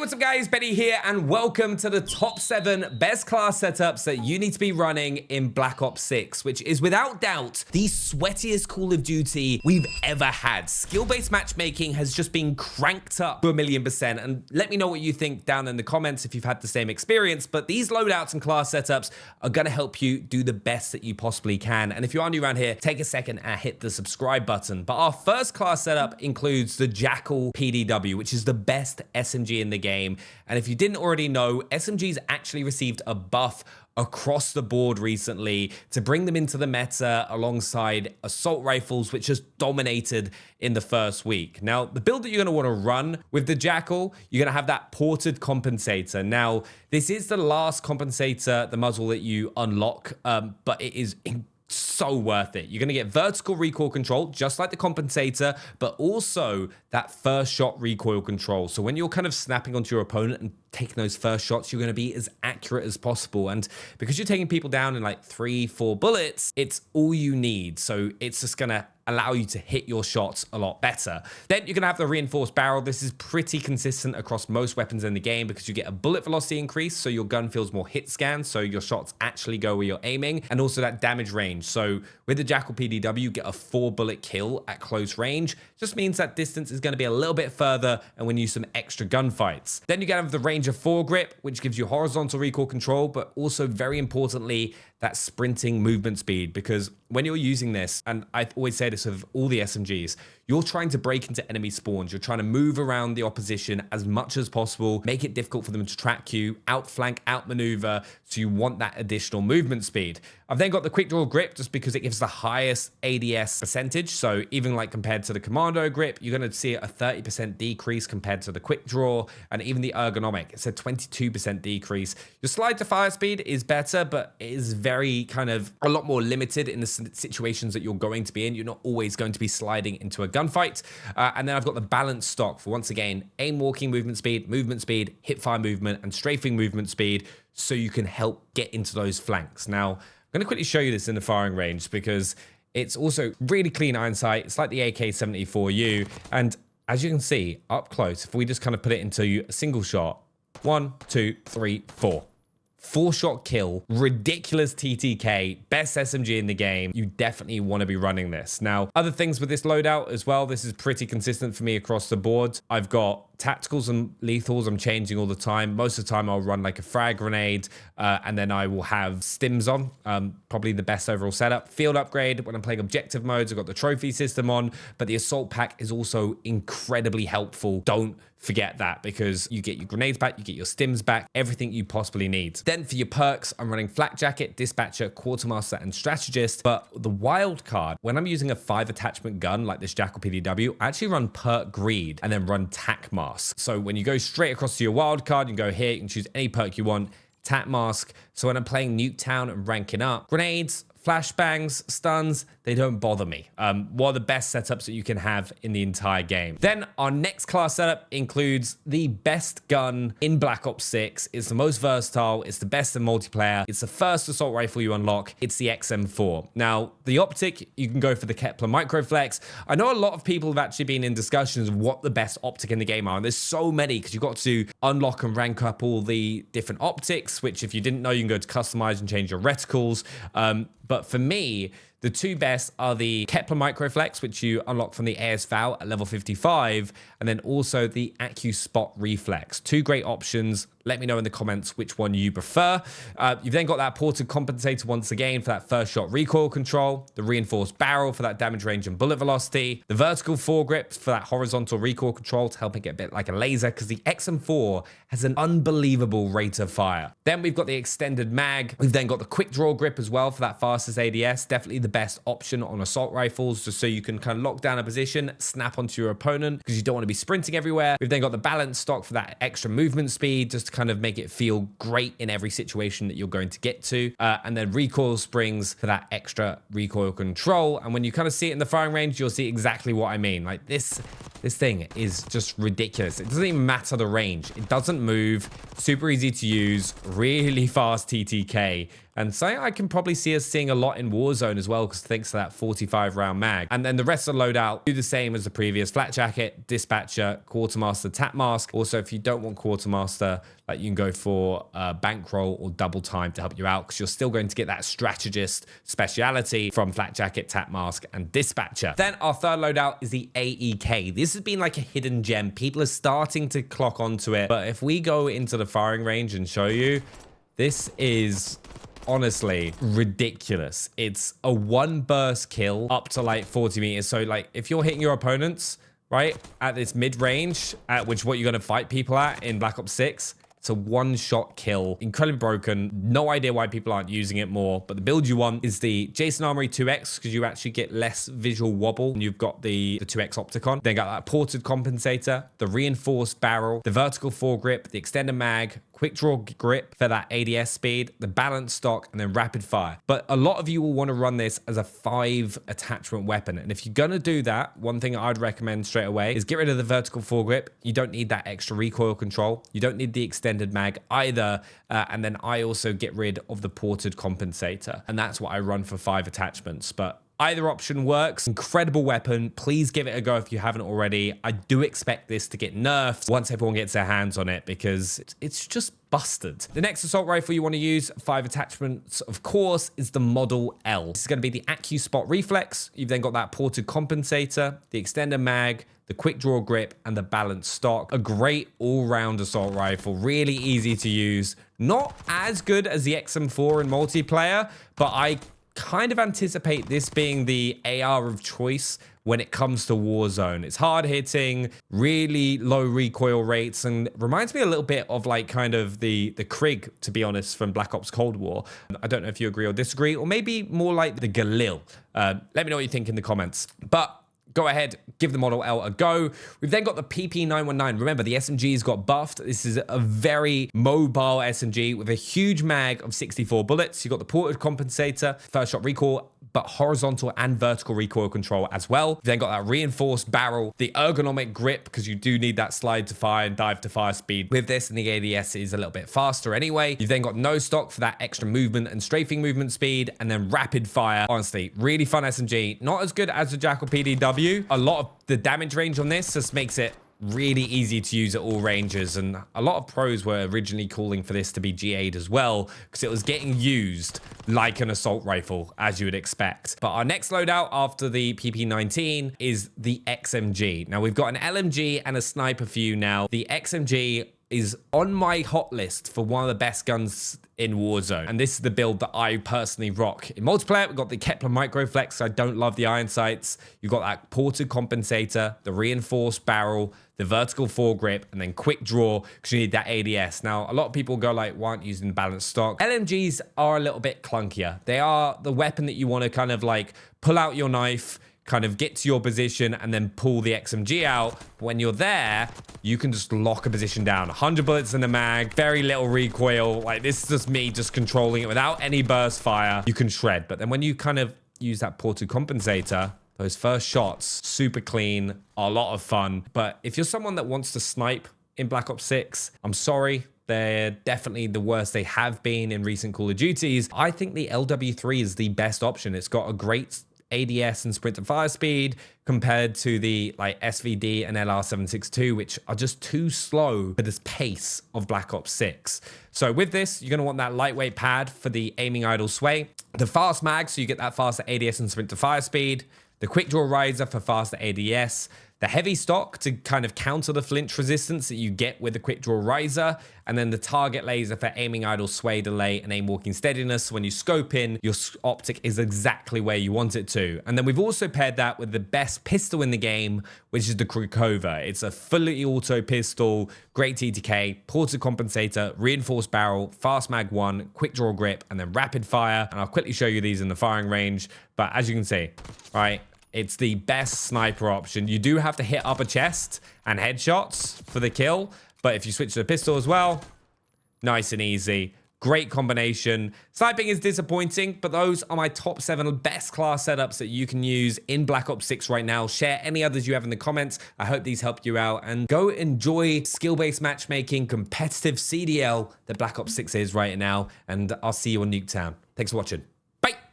What's up guys, Benny here, and welcome to the top 7 best class setups that you need to be running in Black Ops 6, which is without doubt the sweatiest Call of Duty we've ever had. Skill-based matchmaking has just been cranked up to 1,000,000%, and let me know what you think down in the comments if you've had the same experience, but these loadouts and class setups are gonna help you do the best that you possibly can. And if you are new around here, take a second and hit the subscribe button. But our first class setup includes the Jackal PDW, which is the best SMG in the game. And if you didn't already know, SMGs actually received a buff across the board recently to bring them into the meta alongside assault rifles, which just dominated in the first week. Now, the build that you're going to want to run with the Jackal, you're going to have that ported compensator. Now, this is the last compensator, the muzzle that you unlock, but it is so worth it. You're going to get vertical recoil control, just like the compensator, but also that first shot recoil control. So when you're kind of snapping onto your opponent and taking those first shots, you're going to be as accurate as possible. And because you're taking people down in like 3-4 bullets, it's all you need. So it's just going to allow you to hit your shots a lot better. Then you're gonna have the reinforced barrel. This is pretty consistent across most weapons in the game because you get a bullet velocity increase, so your gun feels more hit scan, so your shots actually go where you're aiming, and also that damage range. So with the Jackal PDW, you get a 4-bullet kill at close range. Just means that distance is gonna be a little bit further and when you use some extra gunfights. Then you're gonna have the range of foregrip, which gives you horizontal recoil control, but also very importantly, that sprinting movement speed, because when you're using this, and I always say this with all the SMGs, you're trying to break into enemy spawns. You're trying to move around the opposition as much as possible, make it difficult for them to track you, outflank, outmaneuver, so you want that additional movement speed. I've then got the quick draw grip just because it gives the highest ADS percentage. So even like compared to the commando grip, you're going to see a 30% decrease compared to the quick draw, and even the ergonomic, it's a 22% decrease. Your slide to fire speed is better, but it is very kind of a lot more limited in the situations that you're going to be in. You're not always going to be sliding into a gunfight. And then I've got the balanced stock for, once again, aim walking movement speed, hip fire movement, and strafing movement speed, so you can help get into those flanks. Now, I'm going to quickly show you this in the firing range because it's also really clean iron sight. It's like the AK-74U. And as you can see up close, if we just kind of put it into a single shot, 1, 2, 3, 4. 4-shot kill, ridiculous TTK, best SMG in the game. You definitely want to be running this. Now, other things with this loadout as well, this is pretty consistent for me across the board. I've got tacticals and lethals I'm changing all the time. Most of the time I'll run like a frag grenade, and then I will have stims on, probably the best overall setup. Field upgrade, when I'm playing objective modes, I've got the trophy system on, but the assault pack is also incredibly helpful. Don't forget that, because you get your grenades back, you get your stims back, everything you possibly need. Then for your perks, I'm running Flak Jacket, Dispatcher, Quartermaster, and Strategist. But the wild card, when I'm using a 5-attachment gun like this Jackal PDW, I actually run Perk Greed and then run Tac Mask. So when you go straight across to your wild card, you can go here, you can choose any perk you want, Tac Mask. So when I'm playing Nuketown and ranking up, grenades, flashbangs, stuns, they don't bother me. One of the best setups that you can have in the entire game. Then our next class setup includes the best gun in Black Ops 6. It's the most versatile. It's the best in multiplayer. It's the first assault rifle you unlock. It's the XM4. Now, the optic, you can go for the Kepler Microflex. I know a lot of people have actually been in discussions of what the best optic in the game are. And there's so many because you've got to unlock and rank up all the different optics, which if you didn't know, you can go to customize and change your reticles. But for me, the two best are the Kepler Microflex, which you unlock from the ASVAL at level 55, and then also the AccuSpot Reflex. Two great options. Let me know in the comments which one you prefer. You've then got that ported compensator once again for that first shot recoil control, the reinforced barrel for that damage range and bullet velocity, the vertical foregrip for that horizontal recoil control to help it get a bit like a laser, because the XM4 has an unbelievable rate of fire. Then we've got the extended mag. We've then got the quick draw grip as well for that fastest ADS. Definitely the best option on assault rifles, just so you can kind of lock down a position, snap onto your opponent because you don't want to be sprinting everywhere. We've then got the balanced stock for that extra movement speed, just to kind of make it feel great in every situation that you're going to get to. And then recoil springs for that extra recoil control. And when you kind of see it in the firing range, you'll see exactly what I mean. Like, this This thing is just ridiculous. It doesn't even matter the range. It doesn't move. Super easy to use. Really fast TTK. And so I can probably see us seeing a lot in Warzone as well, because thanks to that 45 round mag. And then the rest of the loadout do the same as the previous: flat jacket, dispatcher, quartermaster, tap mask. Also, if you don't want quartermaster, like, you can go for bankroll or double time to help you out, because you're still going to get that strategist speciality from flat jacket, tap mask, and dispatcher. Then our third loadout is the AEK. This has been like a hidden gem. People are starting to clock onto it. But if we go into the firing range and show you, this is honestly ridiculous. It's a one burst kill up to like 40 meters. So like, if you're hitting your opponents, right, at this mid range, at which what you're going to fight people at in Black Ops 6, it's a one-shot kill. Incredibly broken. No idea why people aren't using it more. But the build you want is the Jason Armory 2X, because you actually get less visual wobble. And you've got the 2X Opticon. Then got that ported compensator, the reinforced barrel, the vertical foregrip, the extended mag, quick draw grip for that ADS speed, the balanced stock, and then rapid fire. But a lot of you will want to run this as a 5 attachment weapon. And if you're going to do that, one thing I'd recommend straight away is get rid of the vertical foregrip. You don't need that extra recoil control. You don't need the extended mag either. And then I also get rid of the ported compensator. And that's what I run for 5 attachments. But either option works. Incredible weapon. Please give it a go if you haven't already. I do expect this to get nerfed once everyone gets their hands on it, because it's just busted. The next assault rifle you want to use, 5 attachments, of course, is the Model L. This is going to be the AccuSpot Reflex. You've then got that ported compensator, the extender mag, the quick draw grip, and the balanced stock. A great all-round assault rifle. Really easy to use. Not as good as the XM4 in multiplayer, but I kind of anticipate this being the AR of choice when it comes to Warzone. It's hard hitting, really low recoil rates, and reminds me a little bit of like kind of the Krig, to be honest, from Black Ops Cold War. I don't know if you agree or disagree, or maybe more like the Galil. Let me know what you think in the comments. But go ahead, give the Model L a go. We've then got the PP919. Remember, the SMG's got buffed. This is a very mobile SMG with a huge mag of 64 bullets. You've got the ported compensator, first shot recoil, but horizontal and vertical recoil control as well. You've then got that reinforced barrel, the ergonomic grip, because you do need that slide to fire and dive to fire speed with this, and the ADS is a little bit faster anyway. You've then got no stock for that extra movement and strafing movement speed, and then rapid fire. Honestly, really fun SMG. Not as good as the Jackal PDW. A lot of the damage range on this just makes it really easy to use at all ranges, and a lot of pros were originally calling for this to be GA'd as well, because it was getting used like an assault rifle, as you would expect. But our next loadout after the PP19 is the XMG. Now we've got an LMG and a sniper for you now. The XMG is on my hot list for one of the best guns in Warzone. And this is the build that I personally rock. In multiplayer, we've got the Kepler Microflex. I don't love the iron sights. You've got that ported compensator, the reinforced barrel, the vertical foregrip, and then quick draw, because you need that ADS. Now, a lot of people go like, why aren't you using balanced stock? LMGs are a little bit clunkier. They are the weapon that you want to kind of like pull out your knife, kind of get to your position, and then pull the XMG out. When you're there, you can just lock a position down. 100 bullets in the mag, very little recoil. Like, this is just me just controlling it without any burst fire. You can shred. But then when you kind of use that ported compensator, those first shots, super clean, a lot of fun. But if you're someone that wants to snipe in Black Ops 6, I'm sorry. They're definitely the worst they have been in recent Call of Duties. I think the LW3 is the best option. It's got a great ADS and sprint to fire speed compared to the like SVD and LR762, which are just too slow for this pace of Black Ops 6. So with this, you're going to want that lightweight pad for the aiming idle sway, the fast mag, so you get that faster ADS and sprint to fire speed, the quick draw riser for faster ADS, the heavy stock to kind of counter the flinch resistance that you get with the quick draw riser, and then the target laser for aiming idle sway delay and aim walking steadiness. So when you scope in, your optic is exactly where you want it to. And then we've also paired that with the best pistol in the game, which is the Krakova. It's a fully auto pistol, great TTK, ported compensator, reinforced barrel, fast mag 1, quick draw grip, and then rapid fire. And I'll quickly show you these in the firing range. But as you can see, right, it's the best sniper option. You do have to hit upper chest and headshots for the kill, but if you switch to the pistol as well, nice and easy. Great combination. Sniping is disappointing, but those are my top 7 best class setups that you can use in Black Ops 6 right now. Share any others you have in the comments. I hope these helped you out, and go enjoy skill-based matchmaking, competitive CDL that Black Ops 6 is right now, and I'll see you on Nuketown. Thanks for watching.